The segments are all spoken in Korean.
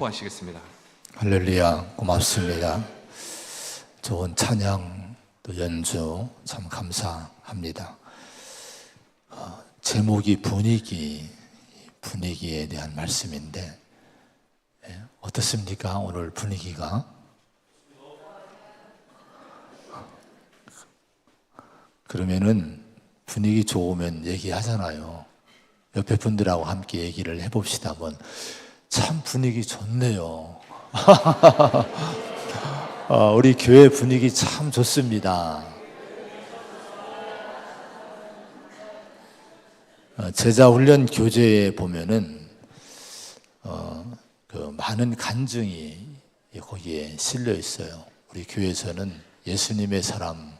하시겠습니다. 할렐루야, 고맙습니다. 좋은 찬양 또 연주 참 감사합니다. 제목이 분위기에 대한 말씀인데 어떻습니까? 오늘 분위기가 그러면은 분위기 좋으면 얘기하잖아요. 옆에 분들하고 함께 얘기를 해봅시다. 한번. 참 분위기 좋네요. 우리 교회 분위기 참 좋습니다. 제자훈련 교재에 보면은 그 많은 간증이 거기에 실려 있어요. 우리 교회에서는 예수님의 사람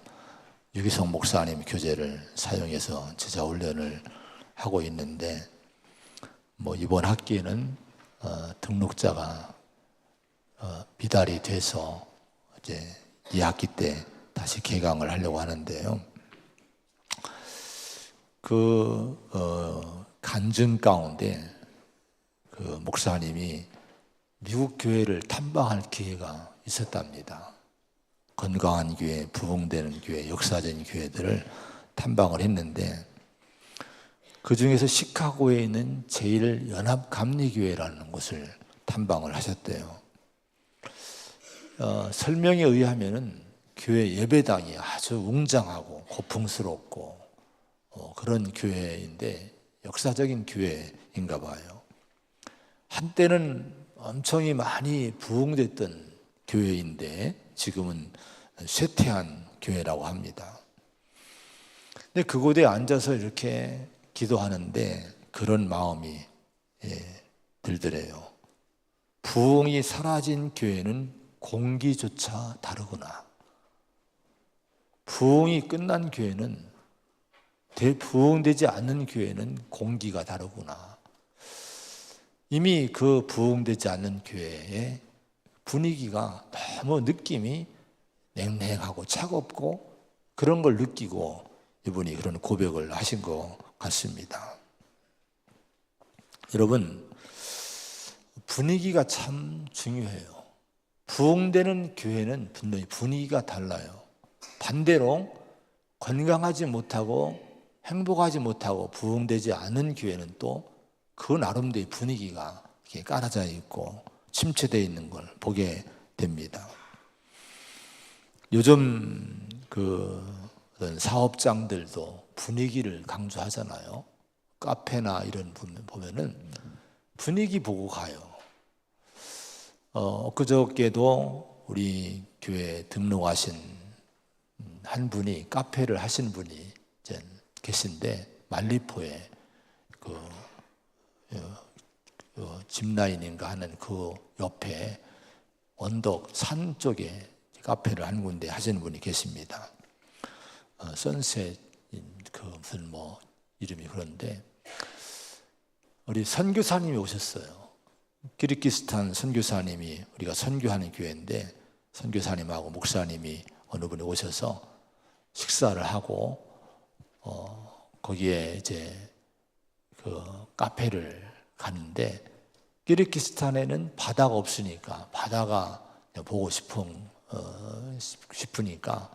유기성 목사님 교재를 사용해서 제자훈련을 하고 있는데 이번 학기에는 등록자가 미달이 돼서 이제 2학기 때 다시 개강을 하려고 하는데요. 간증 가운데 그 목사님이 미국 교회를 탐방할 기회가 있었답니다. 건강한 교회, 부흥되는 교회, 역사적인 교회들을 탐방을 했는데 그 중에서 시카고에 있는 제1연합감리교회라는 곳을 탐방을 하셨대요. 설명에 의하면은 교회 예배당이 아주 웅장하고 고풍스럽고 그런 교회인데 역사적인 교회인가 봐요. 한때는 엄청이 많이 부흥됐던 교회인데 지금은 쇠퇴한 교회라고 합니다. 근데 그곳에 앉아서 이렇게 기도하는데 그런 마음이 들더래요. 부흥이 사라진 교회는 공기조차 다르구나. 부흥이 끝난 교회는 부흥되지 않는 교회는 공기가 다르구나. 이미 그 부흥되지 않는 교회의 분위기가 너무 느낌이 냉랭하고 차갑고 그런 걸 느끼고 이분이 그런 고백을 하신 것 같습니다. 여러분, 분위기가 참 중요해요. 부흥되는 교회는 분명히 분위기가 달라요. 반대로 건강하지 못하고 행복하지 못하고 부흥되지 않은 교회는 또 그 나름대로의 분위기가 이렇게 깔아져 있고 침체되어 있는 걸 보게 됩니다. 요즘 어떤 사업장들도 분위기를 강조하잖아요. 카페나 이런 분 보면은 분위기 보고 가요. 그저께도 우리 교회에 등록하신 한 분이 카페를 하신 분이 이제 계신데 말리포에 짚라인인가 하는 그 옆에 언덕 산 쪽에 카페를 한 군데 하시는 분이 계십니다. 선셋 무슨 이름이 그런데 우리 선교사님이 오셨어요. 키르기스탄 선교사님이 우리가 선교하는 교회인데 선교사님하고 목사님이 어느 분이 오셔서 식사를 하고 거기에 이제 그 카페를 갔는데 키르기스탄에는 바다가 없으니까 바다가 보고 싶으니까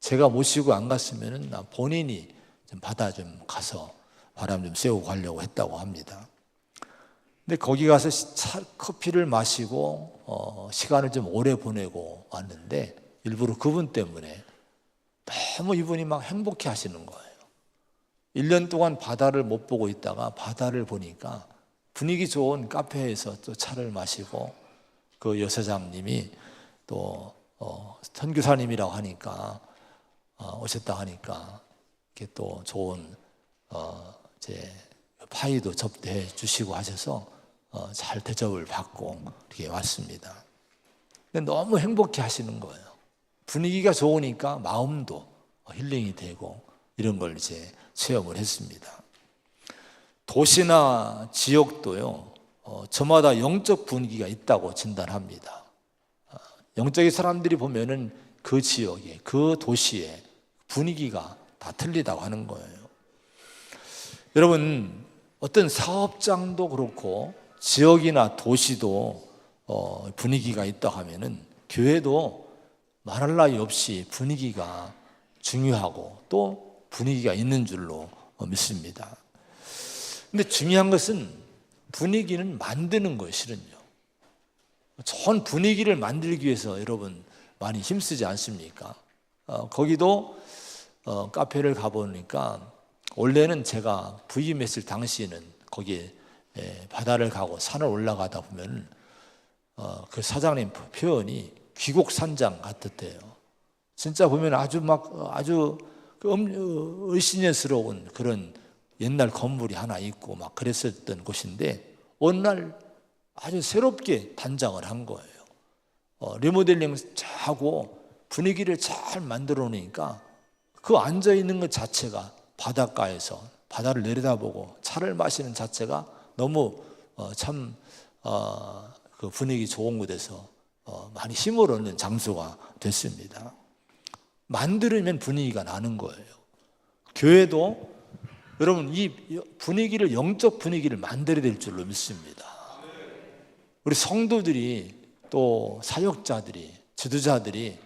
제가 모시고 안 갔으면은 본인이 좀 바다 좀 가서 바람 좀 쐬고 가려고 했다고 합니다. 근데 거기 가서 커피를 마시고 시간을 좀 오래 보내고 왔는데 일부러 그분 때문에 너무 이분이 막 행복해 하시는 거예요. 1년 동안 바다를 못 보고 있다가 바다를 보니까 분위기 좋은 카페에서 또 차를 마시고 그 여사장님이 또 선교사님이라고 하니까 오셨다 하니까 이렇게 또 좋은 이제 파이도 접대해 주시고 하셔서 잘 대접을 받고 이렇게 왔습니다. 근데 너무 행복해 하시는 거예요. 분위기가 좋으니까 마음도 힐링이 되고 이런 걸 이제 체험을 했습니다. 도시나 지역도요, 저마다 영적 분위기가 있다고 진단합니다. 영적인 사람들이 보면은 그 지역에, 그 도시에 분위기가 다 틀리다고 하는 거예요. 여러분, 어떤 사업장도 그렇고 지역이나 도시도 분위기가 있다 하면은 교회도 말할 나위 없이 분위기가 중요하고 또 분위기가 있는 줄로 믿습니다. 근데 중요한 것은 분위기는 만드는 거예요, 실은요. 좋은 분위기를 만들기 위해서 여러분 많이 힘쓰지 않습니까? 거기도 카페를 가보니까 원래는 제가 부임했을 당시에는 거기에 바다를 가고 산을 올라가다 보면 그 사장님 표현이 귀곡산장 같았대요. 진짜 보면 아주 의심스러운 그런 옛날 건물이 하나 있고 막 그랬었던 곳인데 어느 날 아주 새롭게 단장을 한 거예요. 리모델링 하고 분위기를 잘 만들어 놓으니까 그 앉아 있는 것 자체가 바닷가에서 바다를 내려다보고 차를 마시는 자체가 너무 그 분위기 좋은 곳에서 많이 힘을 얻는 장소가 됐습니다. 만들면 분위기가 나는 거예요. 교회도 여러분 이 분위기를 영적 분위기를 만들어야 될 줄로 믿습니다. 우리 성도들이 또 사역자들이 지도자들이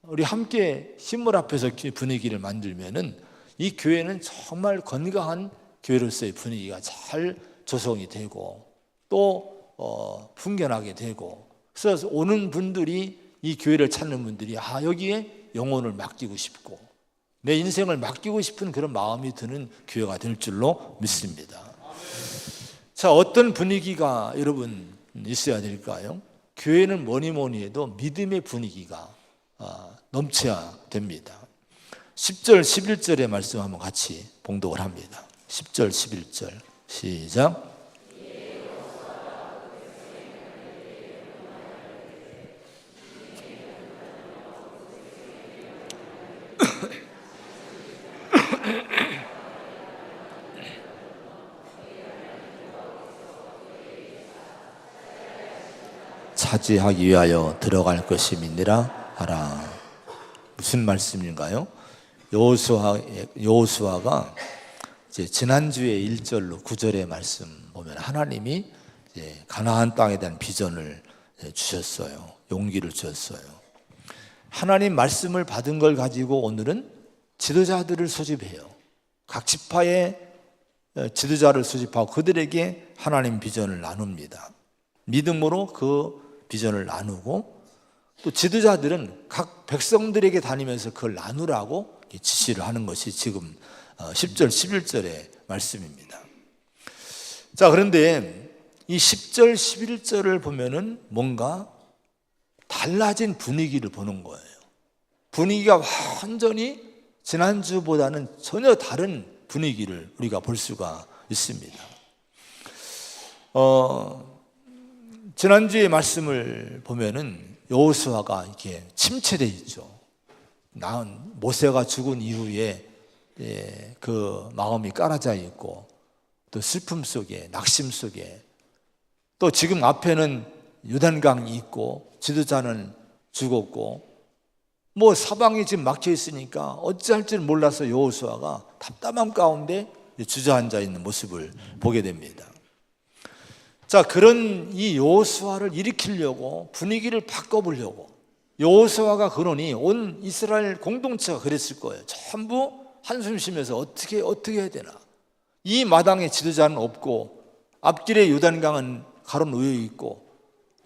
우리 함께 힘을 합해서 분위기를 만들면은 이 교회는 정말 건강한 교회로서의 분위기가 잘 조성이 되고 또 풍겨나게 되고 그래서 오는 분들이 이 교회를 찾는 분들이 여기에 영혼을 맡기고 싶고 내 인생을 맡기고 싶은 그런 마음이 드는 교회가 될 줄로 믿습니다. 자, 어떤 분위기가 여러분 있어야 될까요? 교회는 뭐니 해도 믿음의 분위기가 넘쳐야 됩니다. 10절 11절의 말씀 한번 같이 봉독을 합니다. 10절 11절 시작. 차지하기 위하여 들어갈 것임이니라 하라. 무슨 말씀인가요? 여호수아가 이제 지난주에 1절로 9절의 말씀 보면 하나님이 이제 가나안 땅에 대한 비전을 주셨어요. 용기를 주셨어요. 하나님 말씀을 받은 걸 가지고 오늘은 지도자들을 소집해요. 각 지파의 지도자를 소집하고 그들에게 하나님 비전을 나눕니다. 믿음으로 그 비전을 나누고 또 지도자들은 각 백성들에게 다니면서 그걸 나누라고 지시를 하는 것이 지금 10절, 11절의 말씀입니다. 자, 그런데 이 10절, 11절을 보면은 뭔가 달라진 분위기를 보는 거예요. 분위기가 완전히 지난주보다는 전혀 다른 분위기를 우리가 볼 수가 있습니다. 지난주의 말씀을 보면은 여호수아가 이렇게 침체되어 있죠. 모세가 죽은 이후에 그 마음이 깔아져 있고 또 슬픔 속에 낙심 속에 또 지금 앞에는 요단강이 있고 지도자는 죽었고 뭐 사방이 지금 막혀 있으니까 어찌할 줄 몰라서 여호수아가 답답함 가운데 주저앉아 있는 모습을 보게 됩니다. 자, 그런 이 여호수아를 일으키려고 분위기를 바꿔보려고 여호수아가 그러니 온 이스라엘 공동체가 그랬을 거예요. 전부 한숨 쉬면서 어떻게 해야 되나. 이 마당에 지도자는 없고 앞길에 요단강은 가로놓여 있고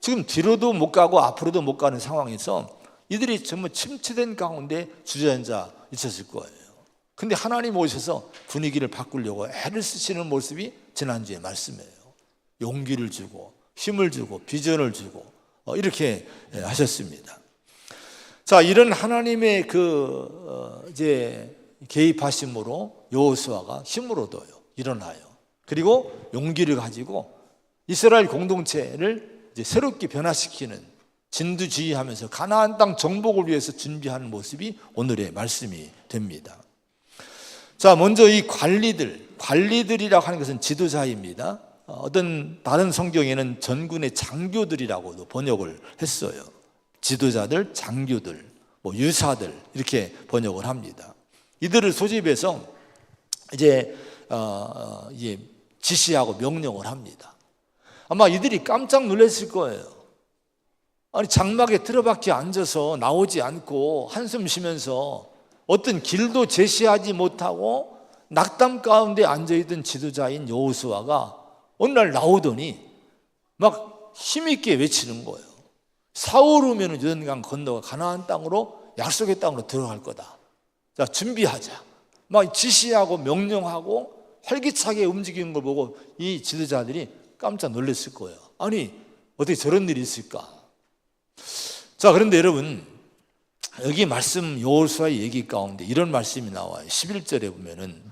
지금 뒤로도 못 가고 앞으로도 못 가는 상황에서 이들이 정말 침체된 가운데 주저앉아 있었을 거예요. 근데 하나님 오셔서 분위기를 바꾸려고 애를 쓰시는 모습이 지난주의 말씀이에요. 용기를 주고 힘을 주고 비전을 주고 이렇게 하셨습니다. 자, 이런 하나님의 이제 개입하심으로 여호수아가 힘을 얻어요. 일어나요. 그리고 용기를 가지고 이스라엘 공동체를 이제 새롭게 변화시키는 진두지휘하면서 가나안 땅 정복을 위해서 준비하는 모습이 오늘의 말씀이 됩니다. 자, 먼저 이 관리들이라고 하는 것은 지도자입니다. 어떤 다른 성경에는 전군의 장교들이라고도 번역을 했어요. 지도자들, 장교들, 유사들 이렇게 번역을 합니다. 이들을 소집해서 이제 지시하고 명령을 합니다. 아마 이들이 깜짝 놀랐을 거예요. 아니 장막에 틀어박혀 앉아서 나오지 않고 한숨 쉬면서 어떤 길도 제시하지 못하고 낙담 가운데 앉아있던 지도자인 여호수아가 어느 날 나오더니 막 힘있게 외치는 거예요. 사흘 후면 요단강 건너가 가나안 땅으로, 약속의 땅으로 들어갈 거다. 자, 준비하자. 막 지시하고 명령하고 활기차게 움직이는 걸 보고 이 지도자들이 깜짝 놀랐을 거예요. 아니 어떻게 저런 일이 있을까? 자, 그런데 여러분, 여기 말씀 여호수아의 얘기 가운데 이런 말씀이 나와요. 11절에 보면은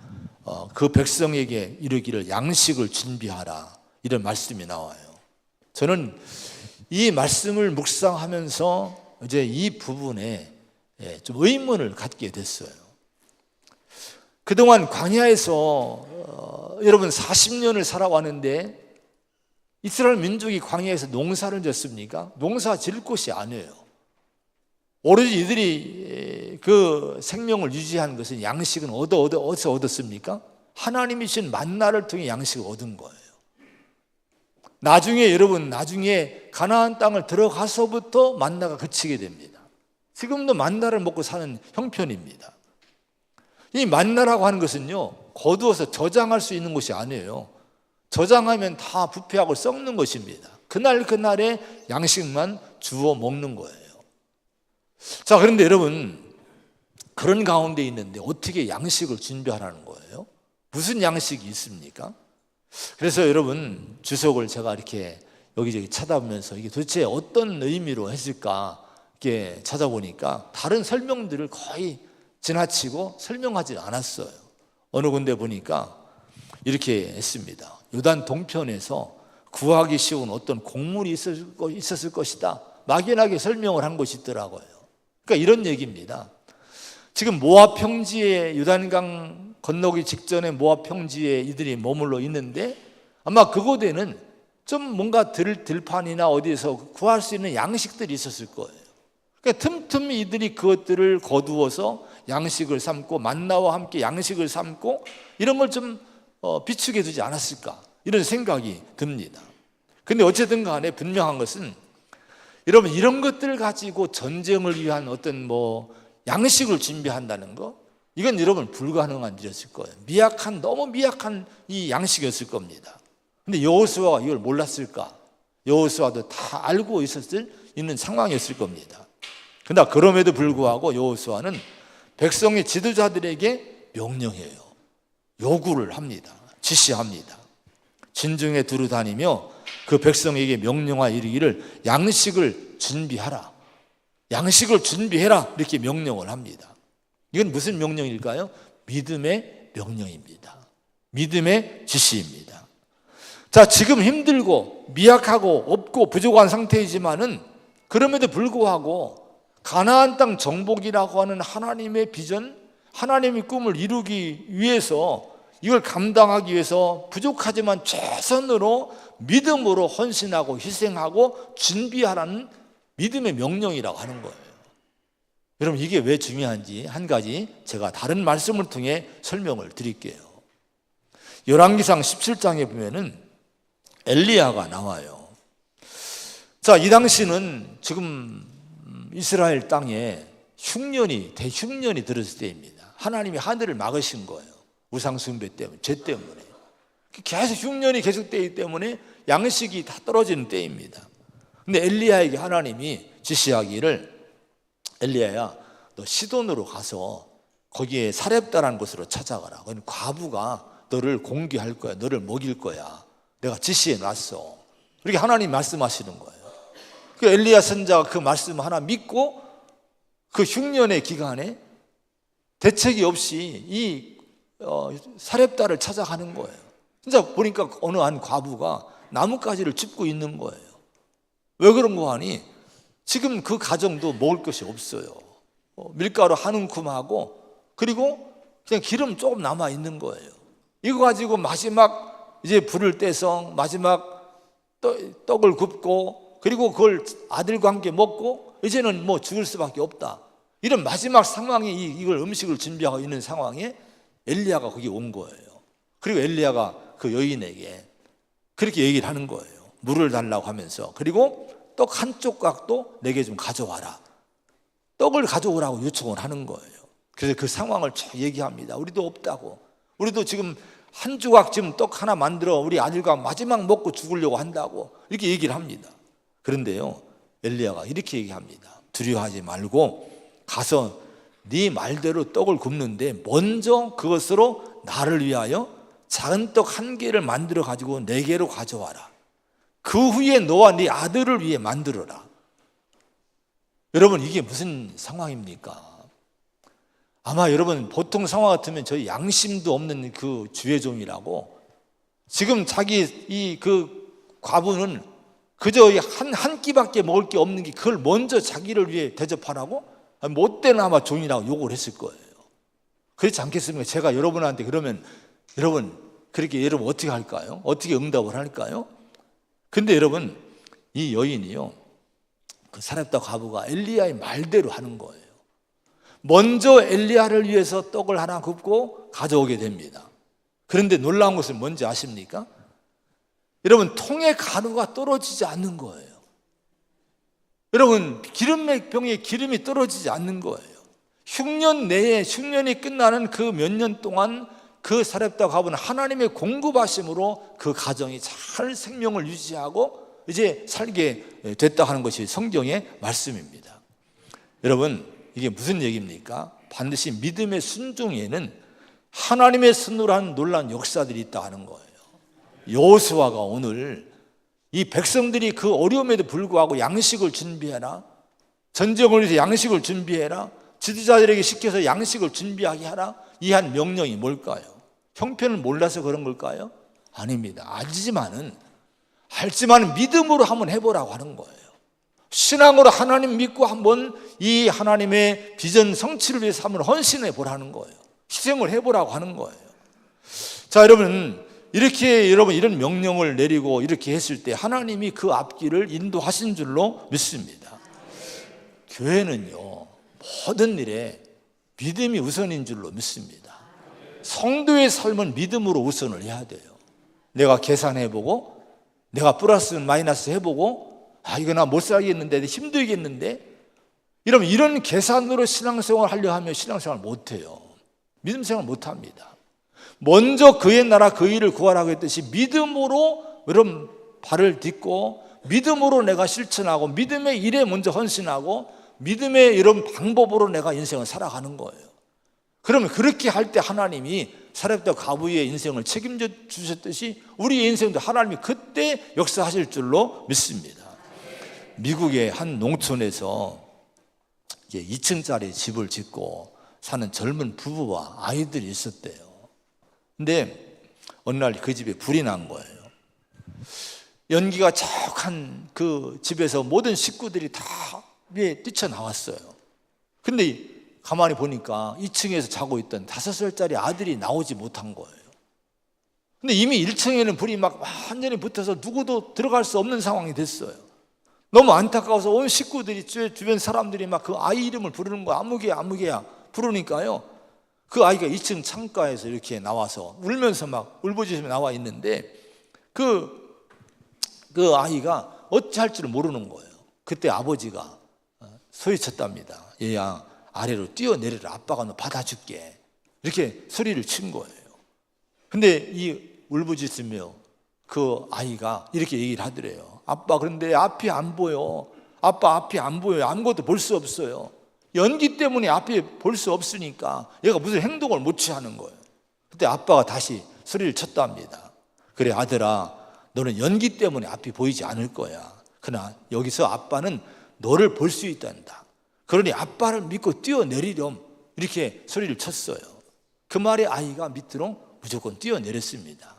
그 백성에게 이르기를 양식을 준비하라, 이런 말씀이 나와요. 저는 이 말씀을 묵상하면서 이제 이 부분에 좀 의문을 갖게 됐어요. 그동안 광야에서 여러분 40년을 살아왔는데 이스라엘 민족이 광야에서 농사를 졌습니까? 농사 지을 곳이 아니에요. 오로지 이들이 그 생명을 유지한 것은 양식은 어디서 얻었습니까? 하나님이 주신 만나를 통해 양식을 얻은 거예요. 나중에 여러분, 나중에 가나안 땅을 들어가서부터 만나가 그치게 됩니다. 지금도 만나를 먹고 사는 형편입니다. 이 만나라고 하는 것은요, 거두어서 저장할 수 있는 것이 아니에요. 저장하면 다 부패하고 썩는 것입니다. 그날의 양식만 주워 먹는 거예요. 자, 그런데 여러분, 그런 가운데 있는데 어떻게 양식을 준비하라는 거예요? 무슨 양식이 있습니까? 그래서 여러분, 주석을 제가 이렇게 여기저기 찾아보면서 이게 도대체 어떤 의미로 했을까 이렇게 찾아보니까 다른 설명들을 거의 지나치고 설명하지 않았어요. 어느 군데 보니까 이렇게 했습니다. 요단 동편에서 구하기 쉬운 어떤 곡물이 있었을 것이다, 막연하게 설명을 한 것이 있더라고요. 그러니까 이런 얘기입니다. 지금 모압 평지에, 요단강 건너기 직전에 모압 평지에 이들이 머물러 있는데 아마 그곳에는 좀 뭔가 들판이나 어디에서 구할 수 있는 양식들이 있었을 거예요. 그러니까 틈틈이 이들이 그것들을 거두어서 양식을 삼고 만나와 함께 양식을 삼고 이런 걸 좀 비추게 두지 않았을까, 이런 생각이 듭니다. 근데 어쨌든 간에 분명한 것은 여러분, 이런 것들을 가지고 전쟁을 위한 어떤 양식을 준비한다는 거, 이건 여러분 불가능한 일이었을 거예요. 너무 미약한 이 양식이었을 겁니다. 근데 여호수아가 이걸 몰랐을까? 여호수아도 다 알고 있는 상황이었을 겁니다. 그러나 그럼에도 불구하고 여호수아는 백성의 지도자들에게 명령해요. 요구를 합니다. 지시합니다. 진중에 두루 다니며 그 백성에게 명령하여 이르기를 양식을 준비하라, 양식을 준비해라, 이렇게 명령을 합니다. 이건 무슨 명령일까요? 믿음의 명령입니다. 믿음의 지시입니다. 자, 지금 힘들고 미약하고 없고 부족한 상태이지만은 그럼에도 불구하고 가나안 땅 정복이라고 하는 하나님의 비전, 하나님의 꿈을 이루기 위해서, 이걸 감당하기 위해서 부족하지만 최선으로 믿음으로 헌신하고 희생하고 준비하라는 믿음의 명령이라고 하는 거예요. 여러분, 이게 왜 중요한지 한 가지 제가 다른 말씀을 통해 설명을 드릴게요. 열왕기상 17장에 보면은 엘리야가 나와요. 자, 이 당시는 지금 이스라엘 땅에 대흉년이 들었을 때입니다. 하나님이 하늘을 막으신 거예요. 우상숭배 때문에, 죄 때문에. 계속 흉년이 계속되기 때문에 양식이 다 떨어지는 때입니다. 근데 엘리야에게 하나님이 지시하기를, 엘리야야, 너 시돈으로 가서 거기에 사렙다라는 곳으로 찾아가라. 거기 과부가 너를 공개할 거야, 너를 먹일 거야, 내가 지시해 놨어, 이렇게 하나님 말씀하시는 거예요. 그 엘리야 선자가 그 말씀 하나 믿고 그 흉년의 기간에 대책이 없이 이 사렙다를 찾아가는 거예요. 진짜 보니까 어느 한 과부가 나뭇가지를 짚고 있는 거예요. 왜 그런 거 하니 지금 그 가정도 먹을 것이 없어요. 밀가루 한 움큼하고 그리고 그냥 기름 조금 남아 있는 거예요. 이거 가지고 마지막 이제 불을 떼서 마지막 떡을 굽고 그리고 그걸 아들과 함께 먹고 이제는 죽을 수밖에 없다, 이런 마지막 상황에 이걸 음식을 준비하고 있는 상황에 엘리야가 거기 온 거예요. 그리고 엘리야가 그 여인에게 그렇게 얘기를 하는 거예요. 물을 달라고 하면서, 그리고 떡 한 조각도 내게 좀 가져와라. 떡을 가져오라고 요청을 하는 거예요. 그래서 그 상황을 쭉 얘기합니다. 우리도 없다고. 우리도 지금 한 조각 지금 떡 하나 만들어 우리 아들과 마지막 먹고 죽으려고 한다고 이렇게 얘기를 합니다. 그런데요, 엘리야가 이렇게 얘기합니다. 두려워하지 말고 가서 네 말대로 떡을 굽는데 먼저 그것으로 나를 위하여 작은 떡 한 개를 만들어 가지고 네 개로 가져와라. 그 후에 너와 네 아들을 위해 만들어라. 여러분, 이게 무슨 상황입니까? 아마 여러분 보통 상황 같으면 저희 양심도 없는 그 주의 종이라고, 지금 자기 그 과부는 그저 한 끼밖에 먹을 게 없는 게 그걸 먼저 자기를 위해 대접하라고 못된 아마 종이라고 욕을 했을 거예요. 그렇지 않겠습니까? 제가 여러분한테 그러면 여러분 그렇게 여러분 어떻게 할까요? 어떻게 응답을 할까요? 근데 여러분, 이 여인이요, 그 사렙다 과부가 엘리야의 말대로 하는 거예요. 먼저 엘리야를 위해서 떡을 하나 굽고 가져오게 됩니다. 그런데 놀라운 것은 뭔지 아십니까? 여러분, 통에 가루가 떨어지지 않는 거예요. 여러분, 기름병에 기름이 떨어지지 않는 거예요. 흉년 내에, 흉년이 끝나는 그 몇 년 동안 그 사렙다 과부는 하나님의 공급하심으로 그 가정이 잘 생명을 유지하고 이제 살게 됐다 하는 것이 성경의 말씀입니다. 여러분, 이게 무슨 얘기입니까? 반드시 믿음의 순종에는 하나님의 손으로 한 놀라운 역사들이 있다 하는 거예요. 여호수아가 오늘 이 백성들이 그 어려움에도 불구하고 양식을 준비해라, 전쟁을 위해서 양식을 준비해라, 지도자들에게 시켜서 양식을 준비하게 하라, 이 한 명령이 뭘까요? 형편을 몰라서 그런 걸까요? 아닙니다. 알지만은 믿음으로 한번 해보라고 하는 거예요. 신앙으로 하나님 믿고 한번 이 하나님의 비전 성취를 위해서 한번 헌신해 보라는 거예요. 희생을 해보라고 하는 거예요. 자, 여러분, 이렇게 여러분 이런 명령을 내리고 이렇게 했을 때 하나님이 그 앞길을 인도하신 줄로 믿습니다. 교회는요, 모든 일에 믿음이 우선인 줄로 믿습니다. 성도의 삶은 믿음으로 우선을 해야 돼요. 내가 계산해보고, 내가 플러스 마이너스 해보고, 이거 나 못 살겠는데, 힘들겠는데, 이런 계산으로 신앙생활 하려 하면 신앙생활 못해요. 믿음생활 못합니다. 먼저 그의 나라 그 일을 구하라고 했듯이 믿음으로 여러분 발을 딛고, 믿음으로 내가 실천하고, 믿음의 일에 먼저 헌신하고, 믿음의 이런 방법으로 내가 인생을 살아가는 거예요. 그러면 그렇게 할 때 하나님이 사렙다 과부의 인생을 책임져 주셨듯이 우리의 인생도 하나님이 그때 역사하실 줄로 믿습니다. 미국의 한 농촌에서 2층짜리 집을 짓고 사는 젊은 부부와 아이들이 있었대요. 근데 어느 날 그 집에 불이 난 거예요. 연기가 척한 그 집에서 모든 식구들이 다 위에 뛰쳐나왔어요. 근데 가만히 보니까 2층에서 자고 있던 5살짜리 아들이 나오지 못한 거예요. 근데 이미 1층에는 불이 막 완전히 붙어서 누구도 들어갈 수 없는 상황이 됐어요. 너무 안타까워서 온 식구들이, 주변 사람들이 막 그 아이 이름을 부르는 거야. 아무개야 부르니까요, 그 아이가 2층 창가에서 이렇게 나와서 울면서 막 울부짖으며 나와 있는데 그 아이가 어찌할 줄을 모르는 거예요. 그때 아버지가 소리쳤답니다. 얘야, 아래로 뛰어내려라. 아빠가 너 받아줄게. 이렇게 소리를 친 거예요. 근데 이 울부짖으며 그 아이가 이렇게 얘기를 하더래요. 아빠, 그런데 앞이 안 보여. 아빠, 앞이 안 보여요. 아무것도 볼 수 없어요. 연기 때문에 앞이 볼 수 없으니까 얘가 무슨 행동을 못 취하는 거예요. 그때 아빠가 다시 소리를 쳤답니다. 그래, 아들아, 너는 연기 때문에 앞이 보이지 않을 거야. 그러나 여기서 아빠는 너를 볼 수 있단다. 그러니 아빠를 믿고 뛰어내리렴. 이렇게 소리를 쳤어요. 그 말에 아이가 밑으로 무조건 뛰어내렸습니다.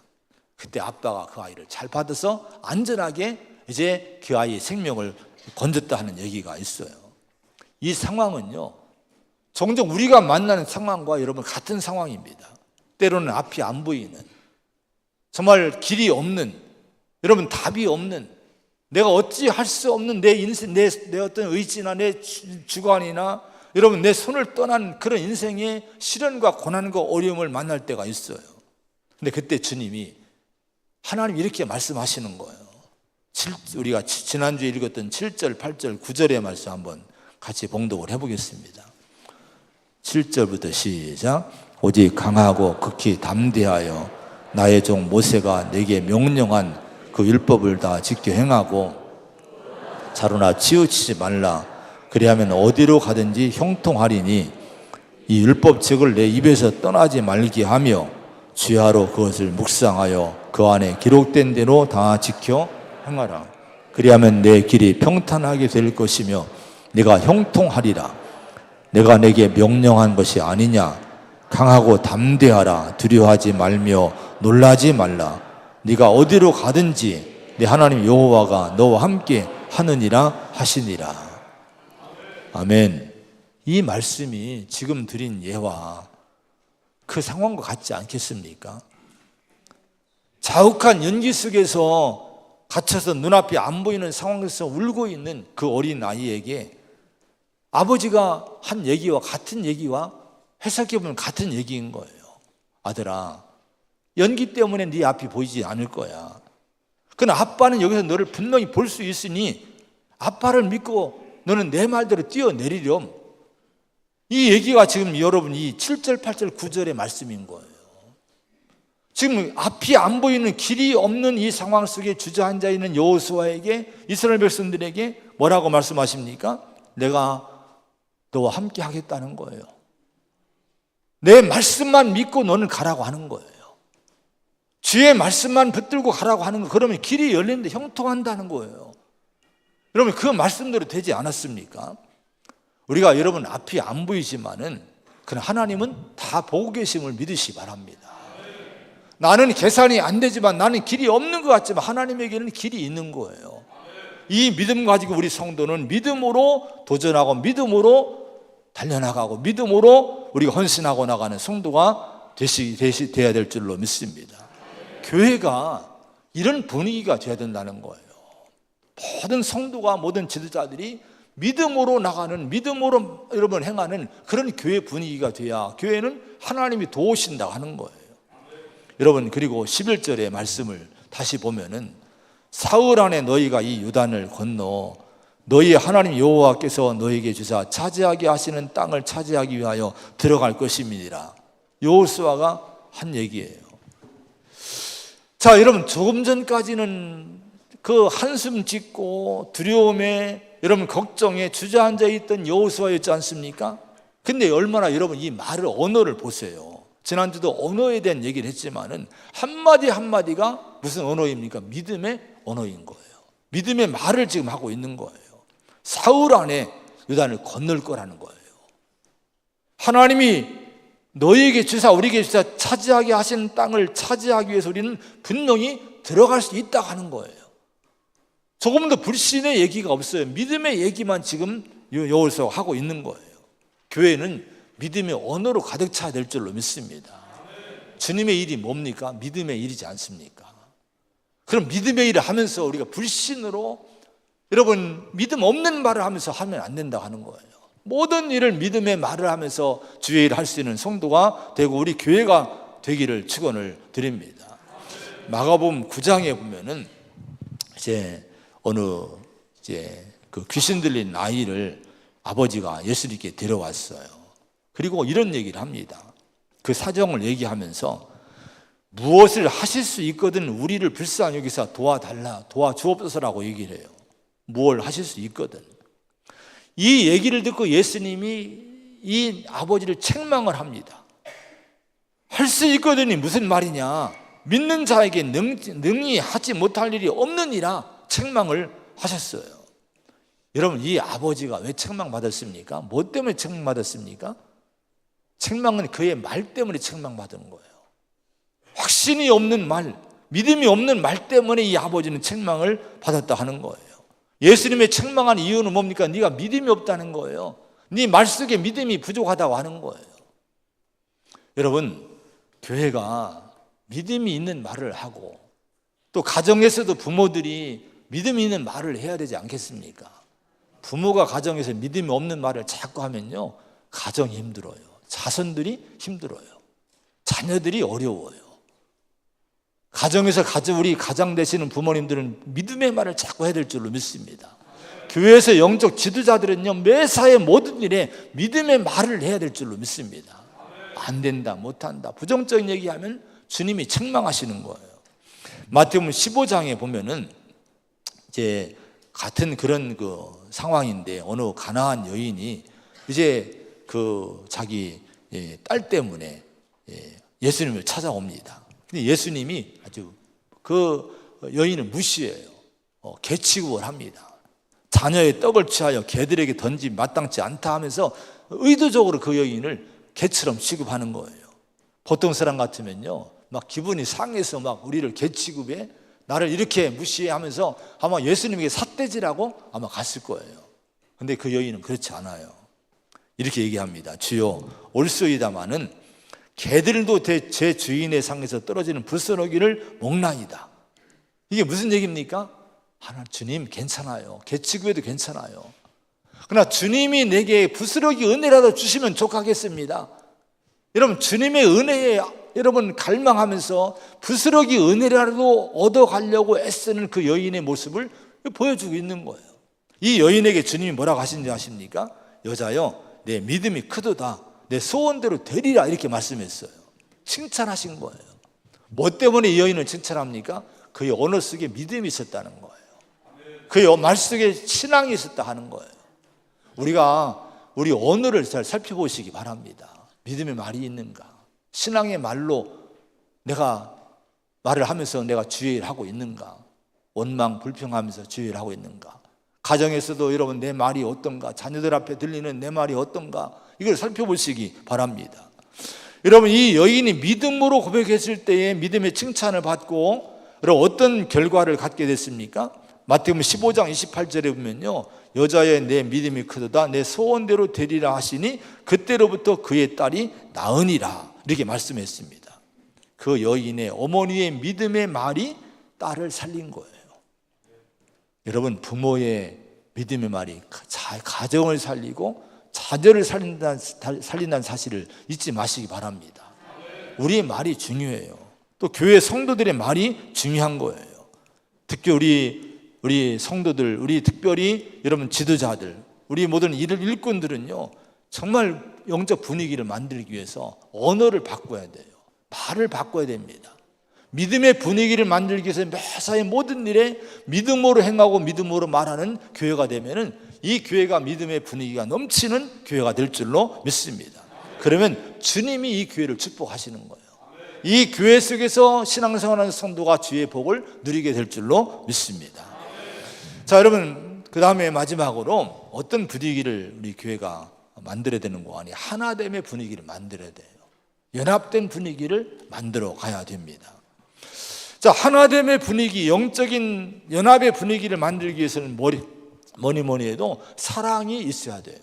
그때 아빠가 그 아이를 잘 받아서 안전하게 이제 그 아이의 생명을 건졌다 하는 얘기가 있어요. 이 상황은요, 종종 우리가 만나는 상황과 여러분 같은 상황입니다. 때로는 앞이 안 보이는, 정말 길이 없는, 여러분 답이 없는, 내가 어찌 할 수 없는 내 인생, 내 어떤 의지나 내 주관이나 여러분 내 손을 떠난 그런 인생의 시련과 고난과 어려움을 만날 때가 있어요. 근데 그때 주님이, 하나님 이렇게 말씀하시는 거예요. 우리가 지난주에 읽었던 7절, 8절, 9절의 말씀 한번 같이 봉독을 해보겠습니다. 7절부터 시작. 오직 강하고 극히 담대하여 나의 종 모세가 내게 명령한 그 율법을 다 지켜 행하고 자로나 치우치지 말라. 그리하면 어디로 가든지 형통하리니 이 율법책을 내 입에서 떠나지 말게 하며 주야로 그것을 묵상하여 그 안에 기록된 대로 다 지켜 행하라. 그리하면 내 길이 평탄하게 될 것이며 네가 형통하리라. 내가 내게 명령한 것이 아니냐. 강하고 담대하라. 두려워하지 말며 놀라지 말라. 네가 어디로 가든지 네 하나님 여호와가 너와 함께 하느니라 하시니라. 아멘. 이 말씀이 지금 드린 예와 그 상황과 같지 않겠습니까? 자욱한 연기 속에서 갇혀서 눈앞이 안 보이는 상황에서 울고 있는 그 어린 아이에게 아버지가 한 얘기와 같은 얘기와 해석해보면 같은 얘기인 거예요. 아들아, 연기 때문에 네 앞이 보이지 않을 거야. 그러나 아빠는 여기서 너를 분명히 볼 수 있으니 아빠를 믿고 너는 내 말대로 뛰어내리렴. 이 얘기가 지금 여러분 이 7절, 8절, 9절의 말씀인 거예요. 지금 앞이 안 보이는 길이 없는 이 상황 속에 주저앉아 있는 여호수아에게, 이스라엘 백성들에게 뭐라고 말씀하십니까? 내가 너와 함께 하겠다는 거예요. 내 말씀만 믿고 너는 가라고 하는 거예요. 주의 말씀만 붙들고 가라고 하는 거예요. 그러면 길이 열리는데 형통한다는 거예요. 여러분 그 말씀대로 되지 않았습니까? 우리가 여러분 앞이 안 보이지만은 그러나 하나님은 다 보고 계심을 믿으시 바랍니다. 나는 계산이 안 되지만, 나는 길이 없는 것 같지만 하나님에게는 길이 있는 거예요. 이 믿음 가지고 우리 성도는 믿음으로 도전하고 믿음으로 달려나가고 믿음으로 우리가 헌신하고 나가는 성도가 돼야 될 줄로 믿습니다. 교회가 이런 분위기가 돼야 된다는 거예요. 모든 성도가, 모든 지도자들이 믿음으로 나가는, 믿음으로 여러분 행하는 그런 교회 분위기가 돼야 교회는 하나님이 도우신다 하는 거예요. 여러분, 그리고 11절의 말씀을 다시 보면은 사흘 안에 너희가 이 요단을 건너 너희의 하나님 여호와께서 너희에게 주사 차지하게 하시는 땅을 차지하기 위하여 들어갈 것임이니라. 여호수아가 한 얘기예요. 자, 여러분, 조금 전까지는 그 한숨 짓고 두려움에, 여러분 걱정에 주저앉아 있던 여호수아였지 않습니까? 근데 얼마나 여러분 이 말을, 언어를 보세요. 지난주도 언어에 대한 얘기를 했지만은 한마디 한마디가 무슨 언어입니까? 믿음의 언어인 거예요. 믿음의 말을 지금 하고 있는 거예요. 사흘 안에 요단을 건널 거라는 거예요. 하나님이 너희에게 주사, 우리에게 주사 차지하게 하신 땅을 차지하기 위해서 우리는 분명히 들어갈 수 있다고 하는 거예요. 조금 더 불신의 얘기가 없어요. 믿음의 얘기만 지금 여호수아가 하고 있는 거예요. 교회는 믿음의 언어로 가득 차야 될 줄로 믿습니다. 주님의 일이 뭡니까? 믿음의 일이지 않습니까? 그럼 믿음의 일을 하면서 우리가 불신으로, 여러분 믿음 없는 말을 하면서 하면 안 된다고 하는 거예요. 모든 일을 믿음의 말을 하면서 주의 일을 할 수 있는 성도가 되고 우리 교회가 되기를 축원을 드립니다. 마가복음 9장에 보면은 어느 그 귀신 들린 아이를 아버지가 예수님께 데려왔어요. 그리고 이런 얘기를 합니다. 그 사정을 얘기하면서 무엇을 하실 수 있거든 우리를 불쌍히 여기서 도와달라, 도와주옵소서라고 얘기를 해요. 뭘 하실 수 있거든. 이 얘기를 듣고 예수님이 이 아버지를 책망을 합니다. 할 수 있거든이 무슨 말이냐? 믿는 자에게 능히 하지 못할 일이 없느니라 책망을 하셨어요. 여러분, 이 아버지가 왜 책망받았습니까? 뭐 때문에 책망받았습니까? 책망은 그의 말 때문에 책망받은 거예요. 확신이 없는 말, 믿음이 없는 말 때문에 이 아버지는 책망을 받았다 하는 거예요. 예수님의 책망한 이유는 뭡니까? 네가 믿음이 없다는 거예요. 네 말 속에 믿음이 부족하다고 하는 거예요. 여러분, 교회가 믿음이 있는 말을 하고 또 가정에서도 부모들이 믿음이 있는 말을 해야 되지 않겠습니까? 부모가 가정에서 믿음이 없는 말을 자꾸 하면요, 가정이 힘들어요. 자손들이 힘들어요. 자녀들이 어려워요. 가정에서 우리 가장 되시는 부모님들은 믿음의 말을 자꾸 해야 될 줄로 믿습니다. 교회에서 영적 지도자들은요, 매사의 모든 일에 믿음의 말을 해야 될 줄로 믿습니다. 안 된다, 못한다, 부정적인 얘기하면 주님이 책망하시는 거예요. 마태복음 15장에 보면은 이제 같은 그런 그 상황인데, 어느 가나안 여인이 이제 그 자기 딸 때문에 예수님을 찾아옵니다. 근데 예수님이 아주 그 여인을 무시해요. 개취급을 합니다. 자녀의 떡을 취하여 개들에게 던지 마땅치 않다 하면서 의도적으로 그 여인을 개처럼 취급하는 거예요. 보통 사람 같으면요, 막 기분이 상해서 막 우리를 개 취급해, 나를 이렇게 무시해 하면서 아마 예수님에게 삿대질하고 아마 갔을 거예요. 근데 그 여인은 그렇지 않아요. 이렇게 얘기합니다. 주여, 올소이다마는 개들도 제 주인의 상에서 떨어지는 부스러기를 먹나이다. 이게 무슨 얘기입니까? 하나님, 주님 괜찮아요. 개 취급해도 괜찮아요. 그러나 주님이 내게 부스러기 은혜라도 주시면 족하겠습니다. 여러분, 주님의 은혜에 여러분 갈망하면서 부스러기 은혜라도 얻어가려고 애쓰는 그 여인의 모습을 보여주고 있는 거예요. 이 여인에게 주님이 뭐라고 하시는지 아십니까? 여자여, 내 믿음이 크도다, 내 소원대로 되리라, 이렇게 말씀했어요. 칭찬하신 거예요. 뭐 때문에 이 여인을 칭찬합니까? 그의 언어 속에 믿음이 있었다는 거예요. 그의 말 속에 신앙이 있었다 하는 거예요. 우리 언어를 잘 살펴보시기 바랍니다. 믿음의 말이 있는가? 신앙의 말로 내가 말을 하면서 내가 주의를 하고 있는가? 원망 불평하면서 주의를 하고 있는가? 가정에서도 여러분 내 말이 어떤가? 자녀들 앞에 들리는 내 말이 어떤가? 이걸 살펴보시기 바랍니다. 여러분, 이 여인이 믿음으로 고백했을 때에 믿음의 칭찬을 받고 여러분 어떤 결과를 갖게 됐습니까? 마태복음 15장 28절에 보면요, 여자의 내 믿음이 크도다, 내 소원대로 되리라 하시니 그때로부터 그의 딸이 나으니라, 이렇게 말씀했습니다. 그 여인의 어머니의 믿음의 말이 딸을 살린 거예요. 여러분, 부모의 믿음의 말이 가정을 살리고 자녀를 살린다는 사실을 잊지 마시기 바랍니다. 우리의 말이 중요해요. 또 교회 성도들의 말이 중요한 거예요. 특히 우리 성도들, 우리 특별히 여러분 지도자들, 우리 모든 일꾼들은요, 정말 영적 분위기를 만들기 위해서 언어를 바꿔야 돼요. 말을 바꿔야 됩니다. 믿음의 분위기를 만들기 위해서 매사의 모든 일에 믿음으로 행하고 믿음으로 말하는 교회가 되면은 이 교회가 믿음의 분위기가 넘치는 교회가 될 줄로 믿습니다. 그러면 주님이 이 교회를 축복하시는 거예요. 이 교회 속에서 신앙생활하는 성도가 주의 복을 누리게 될 줄로 믿습니다. 자, 여러분, 그 다음에 마지막으로 어떤 분위기를 우리 교회가 만들어야 되는 거 아니, 하나됨의 분위기를 만들어야 돼요. 연합된 분위기를 만들어 가야 됩니다. 자, 하나됨의 분위기, 영적인 연합의 분위기를 만들기 위해서는 뭐니 해도 사랑이 있어야 돼요.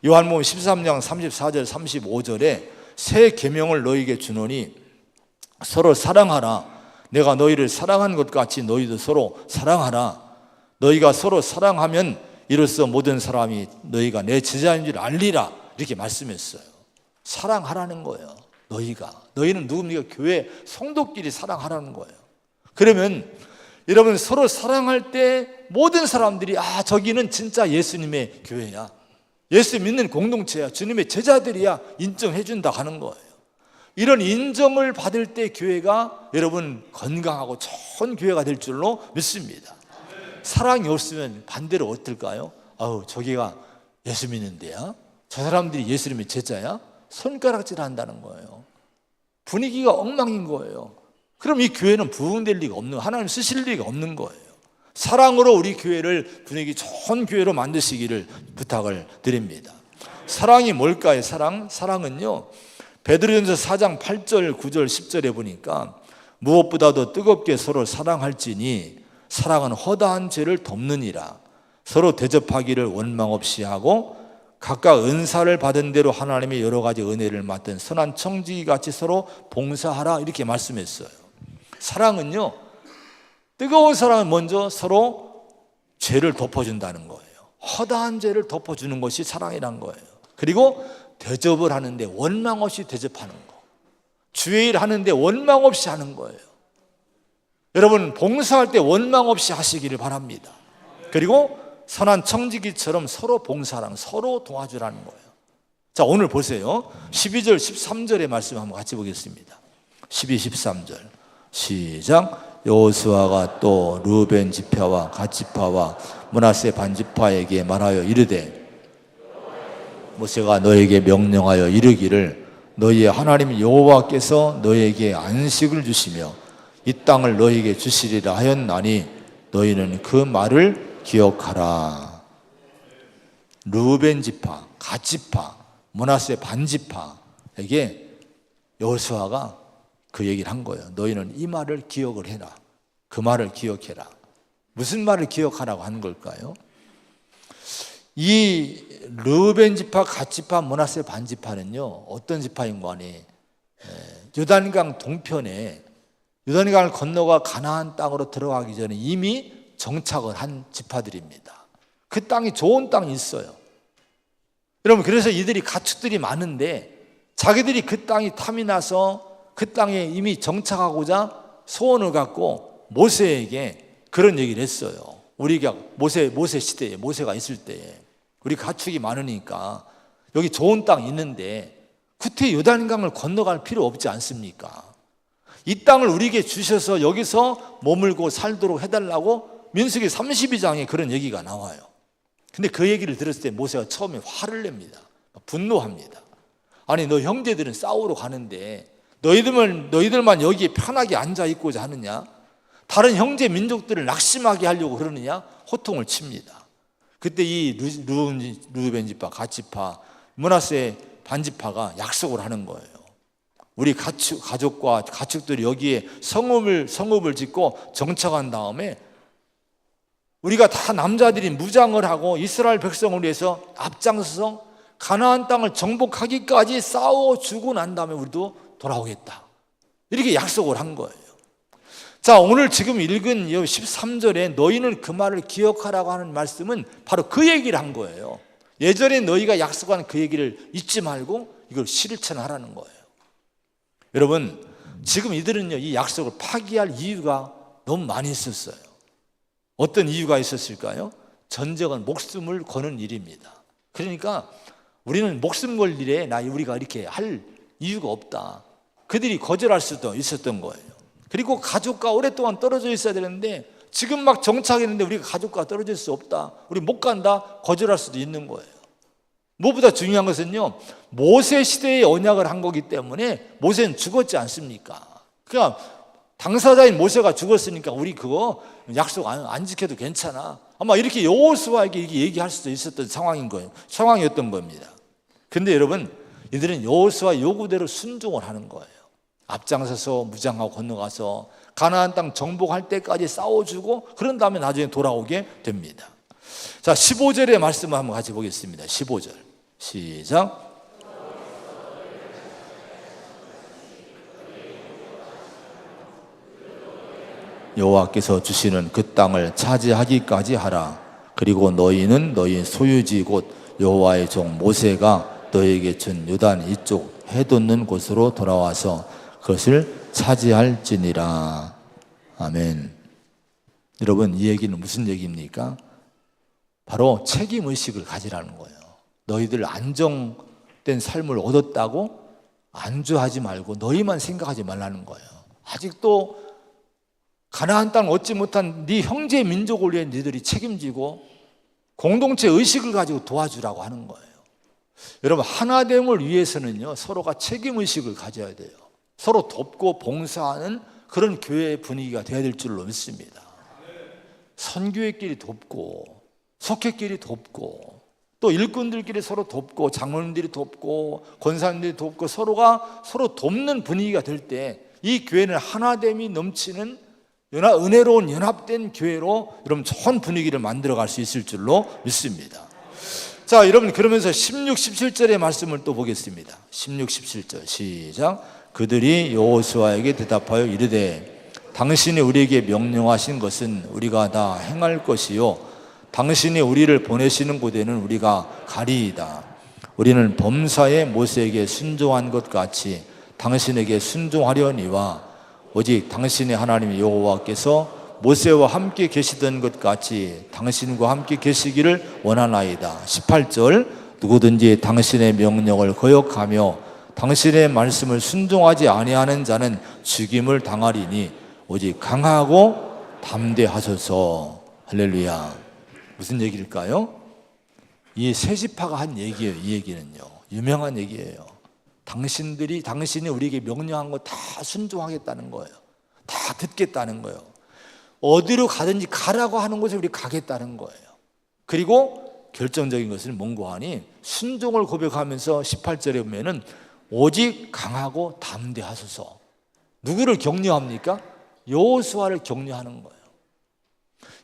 요한복음 13장 34절 35절에 새 계명을 너희에게 주노니 서로 사랑하라. 내가 너희를 사랑한 것 같이 너희도 서로 사랑하라. 너희가 서로 사랑하면 이로써 모든 사람이 너희가 내 제자인 줄 알리라, 이렇게 말씀했어요. 사랑하라는 거예요. 너희는 누굽니까? 교회 성도끼리 사랑하라는 거예요. 그러면 여러분, 서로 사랑할 때 모든 사람들이 저기는 진짜 예수님의 교회야, 예수 믿는 공동체야, 주님의 제자들이야, 인정해 준다 하는 거예요. 이런 인정을 받을 때 교회가 여러분 건강하고 좋은 교회가 될 줄로 믿습니다. 사랑이 없으면 반대로 어떨까요? 저기가 예수 믿는데야, 저 사람들이 예수님의 제자야, 손가락질 한다는 거예요. 분위기가 엉망인 거예요. 그럼 이 교회는 부흥될 리가 없는, 하나님 쓰실 리가 없는 거예요. 사랑으로 우리 교회를 분위기 좋은 교회로 만드시기를 부탁을 드립니다. 사랑이 뭘까요? 사랑은요, 베드로전서 4장 8절 9절 10절에 보니까 무엇보다도 뜨겁게 서로 사랑할지니 사랑은 허다한 죄를 덮느니라. 서로 대접하기를 원망 없이 하고 각각 은사를 받은 대로 하나님의 여러 가지 은혜를 맡은 선한 청지기같이 서로 봉사하라, 이렇게 말씀했어요. 사랑은요, 뜨거운 사랑은 먼저 서로 죄를 덮어준다는 거예요. 허다한 죄를 덮어주는 것이 사랑이란 거예요. 그리고 대접을 하는데 원망 없이 대접하는 거, 주의 일 하는데 원망 없이 하는 거예요. 여러분 봉사할 때 원망 없이 하시기를 바랍니다. 그리고 선한 청지기처럼 서로 봉사랑 서로 도와주라는 거예요. 자, 오늘 보세요. 12절 13절의 말씀 한번 같이 보겠습니다. 12, 13절 시작. 여호수아가 또 르우벤 지파와 갓 지파와 므낫세 반 지파에게 말하여 이르되 모세가 너에게 명령하여 이르기를 너희의 하나님 여호와께서 너희에게 안식을 주시며 이 땅을 너희에게 주시리라 하였나니 너희는 그 말을 기억하라. 르우벤 지파, 갓 지파, 므낫세 반 지파에게 여호수아가 그 얘기를 한 거예요. 너희는 이 말을 기억을 해라. 그 말을 기억해라. 무슨 말을 기억하라고 한 걸까요? 이 르우벤 지파, 갓 지파, 므낫세 반 지파는요, 어떤 지파인 거 아니? 요단강 동편에 요단강을 건너가 가나안 땅으로 들어가기 전에 이미 정착을 한 지파들입니다. 그 땅이 좋은 땅이 있어요. 여러분, 그래서 이들이 가축들이 많은데 자기들이 그 땅이 탐이 나서 그 땅에 이미 정착하고자 소원을 갖고 모세에게 그런 얘기를 했어요. 우리가 모세 시대에, 모세가 있을 때에 우리 가축이 많으니까 여기 좋은 땅 있는데 구태 요단강을 건너갈 필요 없지 않습니까? 이 땅을 우리에게 주셔서 여기서 머물고 살도록 해달라고 민수기 32장에 그런 얘기가 나와요. 근데 그 얘기를 들었을 때 모세가 처음에 화를 냅니다. 분노합니다. 아니, 너 형제들은 싸우러 가는데 너희들만 여기에 편하게 앉아 있고자 하느냐? 다른 형제 민족들을 낙심하게 하려고 그러느냐? 호통을 칩니다. 그때 이 르우벤 지파, 갓 지파, 므낫세 반 지파가 약속을 하는 거예요. 우리 가족과 가축들이 여기에 성읍을 짓고 정착한 다음에 우리가 다 남자들이 무장을 하고 이스라엘 백성을 위해서 앞장서서 가나안 땅을 정복하기까지 싸워주고 난 다음에 우리도 돌아오겠다. 이렇게 약속을 한 거예요. 자, 오늘 지금 읽은 13절에 너희는 그 말을 기억하라고 하는 말씀은 바로 그 얘기를 한 거예요. 예전에 너희가 약속한 그 얘기를 잊지 말고 이걸 실천하라는 거예요. 여러분, 지금 이들은요, 이 약속을 파기할 이유가 너무 많이 있었어요. 어떤 이유가 있었을까요? 전쟁은 목숨을 거는 일입니다. 그러니까 우리는 목숨 걸 일에 우리가 이렇게 할 이유가 없다. 그들이 거절할 수도 있었던 거예요. 그리고 가족과 오랫동안 떨어져 있어야 되는데 지금 막 정착했는데 우리가 가족과 떨어질 수 없다. 우리 못 간다. 거절할 수도 있는 거예요. 무엇보다 중요한 것은요, 모세 시대에 언약을 한 거기 때문에 모세는 죽었지 않습니까? 그러니까 당사자인 모세가 죽었으니까 우리 그거 약속 안 지켜도 괜찮아. 아마 이렇게 여호수아에게 이렇게 얘기할 수도 있었던 상황이었던 겁니다. 근데 여러분, 이들은 여호수아 요구대로 순종을 하는 거예요. 앞장서서 무장하고 건너가서 가나안 땅 정복할 때까지 싸워주고 그런 다음에 나중에 돌아오게 됩니다. 자, 15절의 말씀을 한번 같이 보겠습니다. 15절 시작. 여호와께서 주시는 그 땅을 차지하기까지 하라. 그리고 너희는 너희 소유지 곧 여호와의 종 모세가 너희에게 준 요단 이쪽 해돋는 곳으로 돌아와서 그것을 차지할지니라. 아멘. 여러분, 이 얘기는 무슨 얘기입니까? 바로 책임의식을 가지라는 거예요. 너희들 안정된 삶을 얻었다고 안주하지 말고 너희만 생각하지 말라는 거예요. 아직도 가나안 땅을 얻지 못한 네 형제 민족을 위해 너희들이 책임지고 공동체 의식을 가지고 도와주라고 하는 거예요. 여러분, 하나됨을 위해서는요, 서로가 책임의식을 가져야 돼요. 서로 돕고 봉사하는 그런 교회의 분위기가 되어야 될 줄로 믿습니다. 선교회끼리 돕고 속회끼리 돕고 또 일꾼들끼리 서로 돕고 장로님들이 돕고 권사님들이 돕고 서로가 서로 돕는 분위기가 될 때 이 교회는 하나됨이 넘치는 은혜로운 연합된 교회로 여러분 좋은 분위기를 만들어갈 수 있을 줄로 믿습니다. 자, 여러분, 그러면서 16, 17절의 말씀을 또 보겠습니다. 16, 17절 시작. 그들이 여호수아에게 대답하여 이르되 당신이 우리에게 명령하신 것은 우리가 다 행할 것이요 당신이 우리를 보내시는 곳에는 우리가 가리이다. 우리는 범사에 모세에게 순종한 것 같이 당신에게 순종하려니와 오직 당신의 하나님 여호와께서 모세와 함께 계시던 것 같이 당신과 함께 계시기를 원하나이다. 18절 누구든지 당신의 명령을 거역하며 당신의 말씀을 순종하지 아니하는 자는 죽임을 당하리니 오직 강하고 담대하소서. 할렐루야. 무슨 얘기일까요? 이 세 지파가 한 얘기예요. 이 얘기는요, 유명한 얘기예요. 당신이 우리에게 명령한 거 다 순종하겠다는 거예요. 다 듣겠다는 거예요. 어디로 가든지 가라고 하는 곳에 우리 가겠다는 거예요. 그리고 결정적인 것은 뭔고 하니 순종을 고백하면서 18절에 보면은 오직 강하고 담대하소서. 누구를 격려합니까? 여호수아를 격려하는 거예요.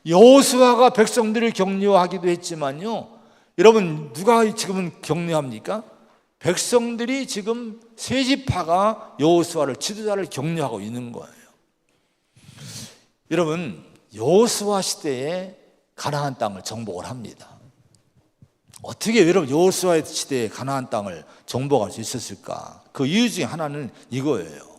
여호수아가 백성들을 격려하기도 했지만요, 여러분 누가 지금은 격려합니까? 백성들이 지금 세 지파가 여호수아를, 지도자를 격려하고 있는 거예요. 여러분, 여호수아 시대에 가나안 땅을 정복을 합니다. 어떻게 여러분 여호수아 시대에 가나안 땅을 정복할 수 있었을까? 그 이유 중에 하나는 이거예요.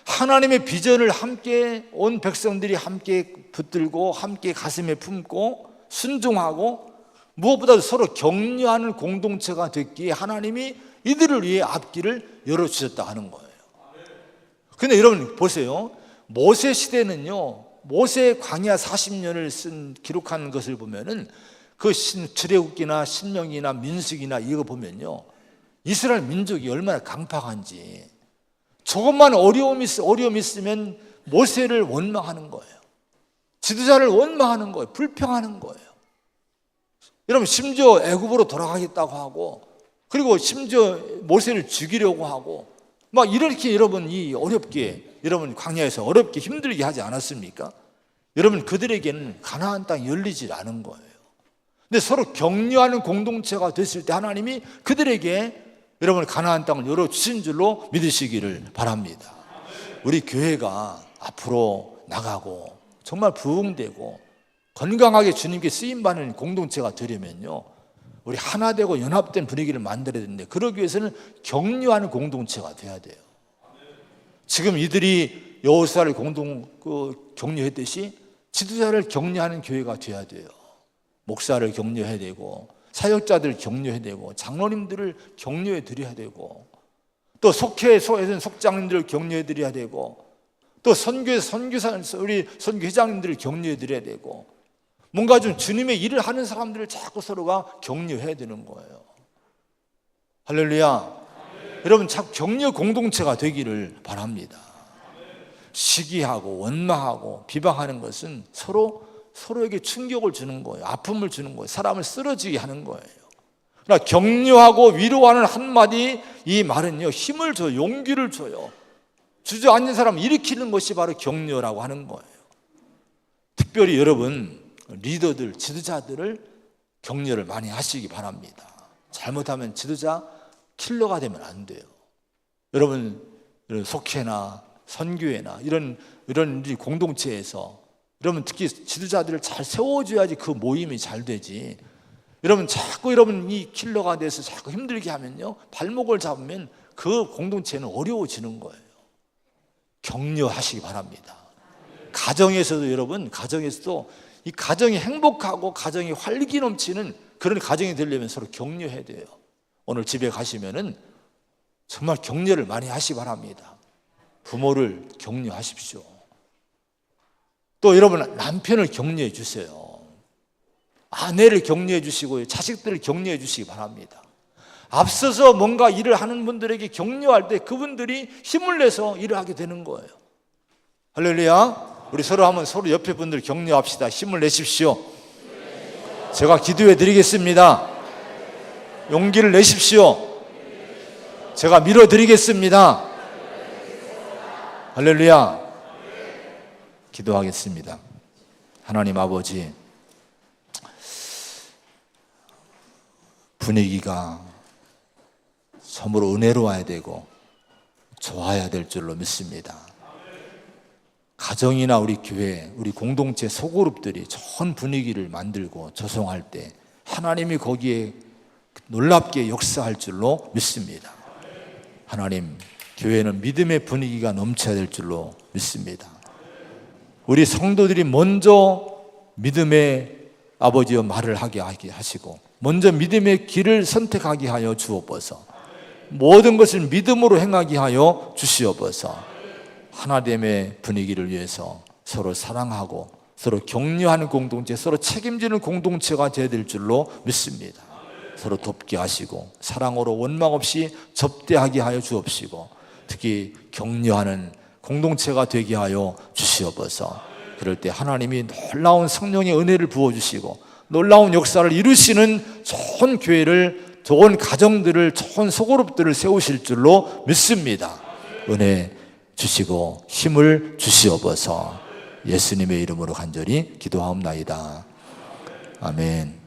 하나님의 비전을 함께 온 백성들이 함께 붙들고 함께 가슴에 품고 순종하고 무엇보다도 서로 격려하는 공동체가 됐기에 하나님이 이들을 위해 앞길을 열어주셨다 하는 거예요. 근데 여러분 보세요. 모세 시대는요, 모세 광야 40년을 기록한 것을 보면은 그 출애굽기나 신명기나 민수기나 이거 보면요, 이스라엘 민족이 얼마나 강팍한지, 조금만 어려움이 있으면 모세를 원망하는 거예요. 지도자를 원망하는 거예요. 불평하는 거예요. 여러분 심지어 애굽으로 돌아가겠다고 하고, 그리고 심지어 모세를 죽이려고 하고, 막 이렇게 여러분 이 어렵게, 여러분 광야에서 어렵게 힘들게 하지 않았습니까? 여러분 그들에게는 가나안 땅이 열리지 않은 거예요. 근데 서로 격려하는 공동체가 됐을 때 하나님이 그들에게 여러분 가나안 땅을 열어주신 줄로 믿으시기를 바랍니다. 우리 교회가 앞으로 나가고 정말 부흥되고 건강하게 주님께 쓰임받는 공동체가 되려면요, 우리 하나 되고 연합된 분위기를 만들어야 되는데, 그러기 위해서는 격려하는 공동체가 돼야 돼요. 지금 이들이 여호수아를 격려했듯이 지도자를 격려하는 교회가 돼야 돼요. 목사를 격려해야 되고, 사역자들을 격려해야 되고, 장로님들을 격려해 드려야 되고, 또 속장님들을 격려해 드려야 되고, 또 우리 선교회장님들을 격려해 드려야 되고, 뭔가 좀 주님의 일을 하는 사람들을 자꾸 서로가 격려해야 되는 거예요. 할렐루야. 여러분 자꾸 격려 공동체가 되기를 바랍니다. 시기하고 원망하고 비방하는 것은 서로에게 충격을 주는 거예요. 아픔을 주는 거예요. 사람을 쓰러지게 하는 거예요. 그러나 격려하고 위로하는 한마디, 이 말은요, 힘을 줘요. 용기를 줘요. 주저앉는 사람을 일으키는 것이 바로 격려라고 하는 거예요. 특별히 여러분 리더들, 지도자들을 격려를 많이 하시기 바랍니다. 잘못하면 지도자 킬러가 되면 안 돼요. 여러분 속회나 선교회나 이런 공동체에서 여러분 특히 지도자들을 잘 세워줘야지 그 모임이 잘 되지. 여러분 자꾸 여러분 이 킬러가 돼서 자꾸 힘들게 하면요, 발목을 잡으면 그 공동체는 어려워지는 거예요. 격려하시기 바랍니다. 가정에서도 여러분, 이 가정이 행복하고 가정이 활기 넘치는 그런 가정이 되려면 서로 격려해야 돼요. 오늘 집에 가시면은 정말 격려를 많이 하시기 바랍니다. 부모를 격려하십시오. 또 여러분 남편을 격려해 주세요. 아내를 격려해 주시고 자식들을 격려해 주시기 바랍니다. 앞서서 뭔가 일을 하는 분들에게 격려할 때 그분들이 힘을 내서 일을 하게 되는 거예요. 할렐루야. 우리 서로 옆에 분들 격려합시다. 힘을 내십시오. 제가 기도해 드리겠습니다. 용기를 내십시오. 제가 밀어 드리겠습니다. 할렐루야. 기도하겠습니다. 하나님 아버지, 분위기가 참으로 은혜로워야 되고 좋아야 될 줄로 믿습니다. 가정이나 우리 교회, 우리 공동체 소그룹들이 좋은 분위기를 만들고 조성할 때 하나님이 거기에 놀랍게 역사할 줄로 믿습니다. 하나님, 교회는 믿음의 분위기가 넘쳐야 될 줄로 믿습니다. 우리 성도들이 먼저 믿음의 아버지여 말을 하게 하시고 먼저 믿음의 길을 선택하게 하여 주옵소서. 모든 것을 믿음으로 행하게 하여 주시옵소서. 하나됨의 분위기를 위해서 서로 사랑하고 서로 격려하는 공동체, 서로 책임지는 공동체가 되어야 될 줄로 믿습니다. 서로 돕게 하시고 사랑으로 원망 없이 접대하게 하여 주옵시고 특히 격려하는 공동체가 되게 하여 주시옵소서. 그럴 때 하나님이 놀라운 성령의 은혜를 부어주시고 놀라운 역사를 이루시는 좋은 교회를, 좋은 가정들을, 좋은 소그룹들을 세우실 줄로 믿습니다. 은혜 주시고 힘을 주시옵소서. 예수님의 이름으로 간절히 기도하옵나이다. 아멘.